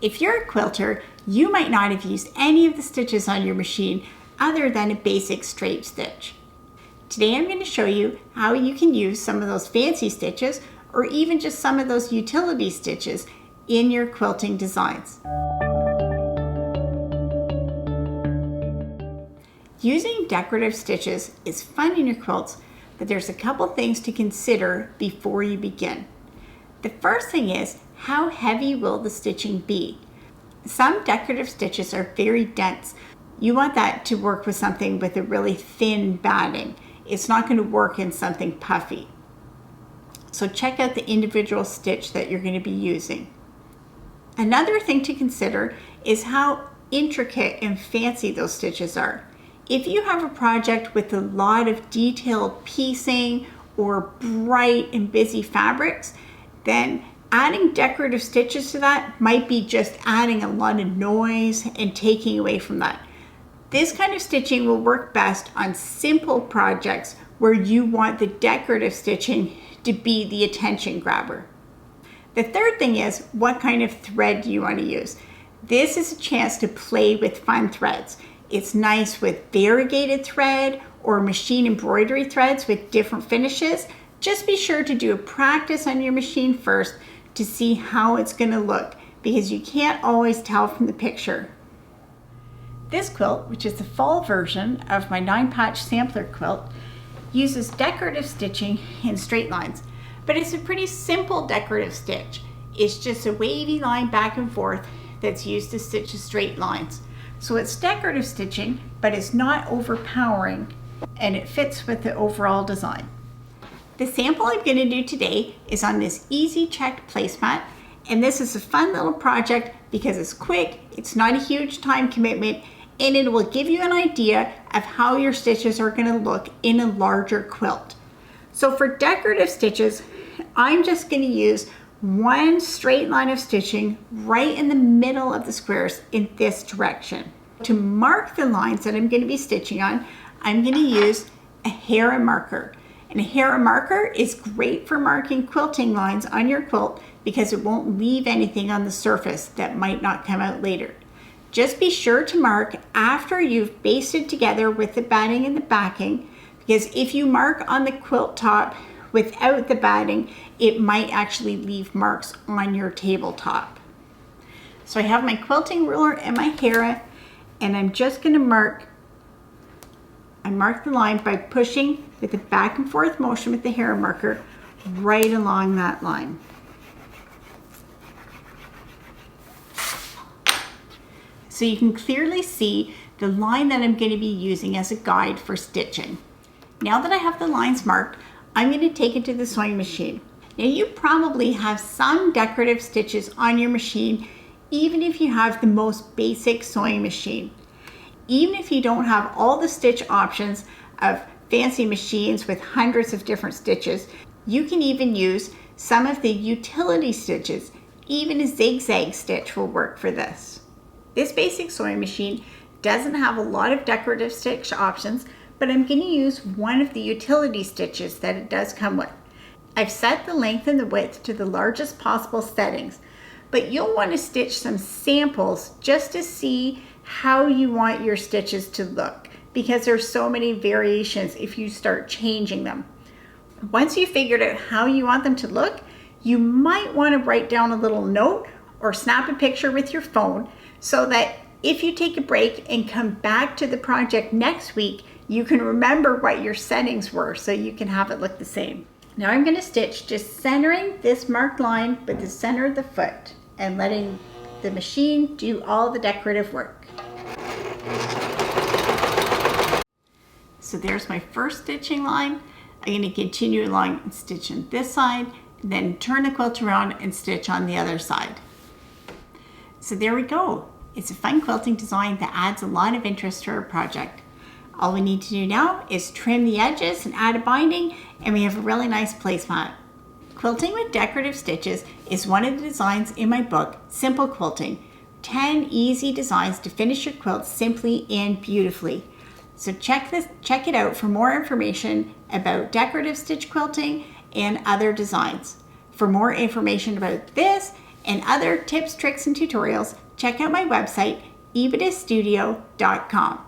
If you're a quilter, you might not have used any of the stitches on your machine other than a basic straight stitch. Today I'm going to show you how you can use some of those fancy stitches or even just some of those utility stitches in your quilting designs. Using decorative stitches is fun in your quilts, but there's a couple things to consider before you begin. The first thing is, how heavy will the stitching be? Some decorative stitches are very dense. You want that to work with something with a really thin batting. It's not going to work in something puffy. So check out the individual stitch that you're going to be using. Another thing to consider is how intricate and fancy those stitches are. If you have a project with a lot of detailed piecing or bright and busy fabrics, then adding decorative stitches to that might be just adding a lot of noise and taking away from that. This kind of stitching will work best on simple projects where you want the decorative stitching to be the attention grabber. The third thing is, what kind of thread do you want to use? This is a chance to play with fun threads. It's nice with variegated thread or machine embroidery threads with different finishes. Just be sure to do a practice on your machine first to see how it's going to look, because you can't always tell from the picture. This quilt, which is the fall version of my 9-patch sampler quilt, uses decorative stitching in straight lines, but it's a pretty simple decorative stitch. It's just a wavy line back and forth that's used to stitch the straight lines. So it's decorative stitching, but it's not overpowering, and it fits with the overall design. The sample I'm going to do today is on this easy checked placemat, and this is a fun little project because it's quick, it's not a huge time commitment, and it will give you an idea of how your stitches are going to look in a larger quilt. So for decorative stitches, I'm just going to use one straight line of stitching right in the middle of the squares in this direction. To mark the lines that I'm going to be stitching on, I'm going to use a Hera marker. And a Hera marker is great for marking quilting lines on your quilt because it won't leave anything on the surface that might not come out later. Just be sure to mark after you've basted together with the batting and the backing, because if you mark on the quilt top without the batting, it might actually leave marks on your tabletop. So I have my quilting ruler and my Hera, and I'm just going to mark the line by pushing with a back and forth motion with the Hera marker right along that line. So you can clearly see the line that I'm going to be using as a guide for stitching. Now that I have the lines marked, I'm going to take it to the sewing machine. Now you probably have some decorative stitches on your machine, even if you have the most basic sewing machine. Even if you don't have all the stitch options of fancy machines with hundreds of different stitches, you can even use some of the utility stitches. Even a zigzag stitch will work for this. This basic sewing machine doesn't have a lot of decorative stitch options, but I'm going to use one of the utility stitches that it does come with. I've set the length and the width to the largest possible settings, but you'll want to stitch some samples just to see how you want your stitches to look, because there's so many variations if you start changing them. Once you've figured out how you want them to look, you might want to write down a little note or snap a picture with your phone so that if you take a break and come back to the project next week, you can remember what your settings were so you can have it look the same. Now I'm going to stitch just centering this marked line with the center of the foot and letting the machine do all the decorative work. So there's my first stitching line. I'm going to continue along and stitch on this side, and then turn the quilt around and stitch on the other side. So there we go. It's a fun quilting design that adds a lot of interest to our project. All we need to do now is trim the edges and add a binding, and we have a really nice placemat. Quilting with decorative stitches is one of the designs in my book, Simple Quilting, 10 easy designs to finish your quilt simply and beautifully. So check it out for more information about decorative stitch quilting and other designs. For more information about this and other tips, tricks, and tutorials, check out my website, evatisstudio.com.